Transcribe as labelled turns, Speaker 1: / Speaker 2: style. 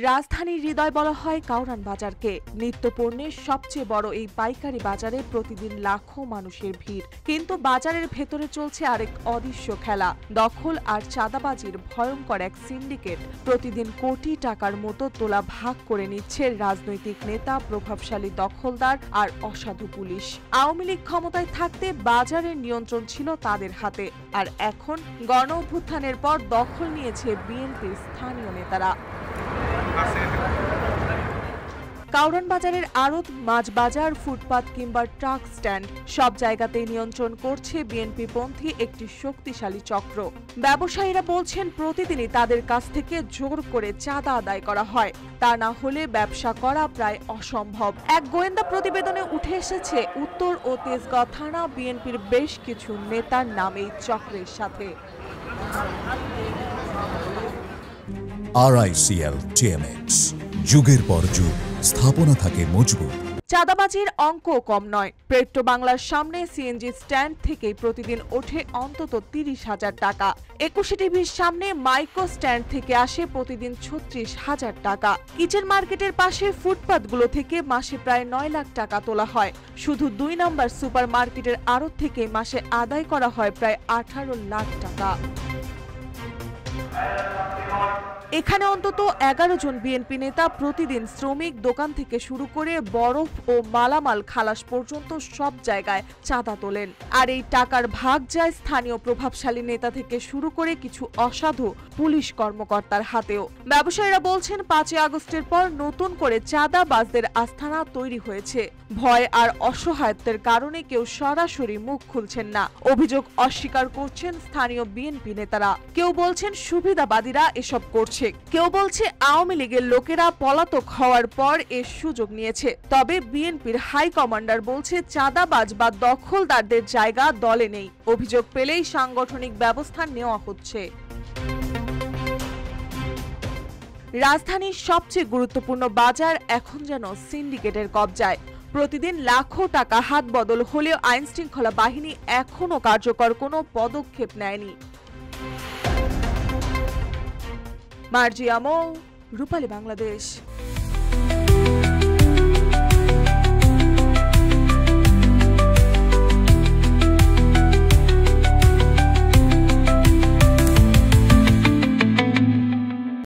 Speaker 1: রাজধানীর হৃদয় বলা হয় কাউরান বাজারকে। নিত্যপণ্যের সবচেয়ে বড় এই পাইকারি বাজারে প্রতিদিন লাখো মানুষের ভিড়, কিন্তু বাজারের ভেতরে চলছে আরেক অদৃশ্য খেলা। দখল আর চাঁদাবাজির ভয়ঙ্কর এক সিন্ডিকেট প্রতিদিন কোটি টাকার মতো তোলা ভাগ করে নিচ্ছে রাজনৈতিক নেতা, প্রভাবশালী দখলদার আর অসাধু পুলিশ। আওয়ামী লীগ ক্ষমতায় থাকতে বাজারের নিয়ন্ত্রণ ছিল তাদের হাতে, আর এখন গণ অভ্যুত্থানের পর দখল নিয়েছে বিএনপির স্থানীয় নেতারা। কাউরান বাজারের আড়ত, মাছ বাজার, ফুটপাত কিংবা ট্রাক স্ট্যান্ড সব জায়গাতেই নিয়ন্ত্রণ করছে বিএনপি পন্থী একটি শক্তিশালী চক্র। ব্যবসায়ীরা বলছেন প্রতিদিনই তাদের কাছ থেকে জোর করে চাঁদা আদায় করা হয়, তা না হলে ব্যবসা করা প্রায় অসম্ভব। এক গোয়েন্দা প্রতিবেদনে উঠে এসেছে উত্তর ও তেজগাঁও থানা বিএনপির বেশ কিছু নেতার নাম এই চক্রের সাথে।
Speaker 2: RICL TMX, যুগের পর যুগ স্থাপনা থাকে মজবুত।
Speaker 1: চাঁদাবাজির অঙ্ক কম নয়। পেট্রো বাংলার সামনে সিএনজি স্ট্যান্ড থেকে প্রতিদিন ওঠে অন্তত 30,000 টাকা। 21 টিভির সামনে মাইক্রো স্ট্যান্ড থেকে আসে প্রতিদিন 36,000 টাকা। কিচেন মার্কেটের পাশে ফুটপাতগুলো থেকে মাসে প্রায় 9 লাখ টাকা তোলা হয়। শুধু 2 নম্বর সুপার মার্কেটের আড়ত থেকে মাসে আদায় করা হয় প্রায় 18 লাখ টাকা। এখানে অন্তত 11 জন বিএনপি নেতা প্রতিদিন শ্রমিক, দোকান থেকে শুরু করে বরফ ও মালামাল খালাস পর্যন্ত সব জায়গায় চাঁদা তোলেন। আর এই টাকার ভাগ যায় স্থানীয় প্রভাবশালী নেতা থেকে শুরু করে কিছু অসাধু পুলিশ কর্মকর্তার হাতেও। ব্যবসায়ীরা বলছেন 5 আগস্টের পর নতুন করে চাঁদাবাজদের আস্তানা তৈরি হয়েছে। ভয় আর অসহায়ত্বের কারণে কেউ সরাসরি মুখ খুলছেন না। অভিযোগ অস্বীকার করছেন স্থানীয় বিএনপি নেতারা। কেউ বলছেন সুবিধাবাদীরা এসব করছে, কেউ বলছে আওয়ামী লীগের লোকেরা পলাতক হওয়ার পর এর সুযোগ নিয়েছে। তবে বিএনপির হাই কমান্ডার বলছে চাঁদাবাজ বা দখলদারদের জায়গা দলে নেই। অভিযোগ পেলেই সাংগঠনিক ব্যবস্থা নেওয়া হচ্ছে। রাজধানীর সবচেয়ে গুরুত্বপূর্ণ বাজার এখন যেন সিন্ডিকেটের কবজায়। প্রতিদিন লাখো টাকা হাত বদল হলেও আইনশৃঙ্খলা বাহিনী এখনো কার্যকর কোনো পদক্ষেপ নেয়নি। মার্জিয়া মৌ, রূপালী বাংলাদেশ।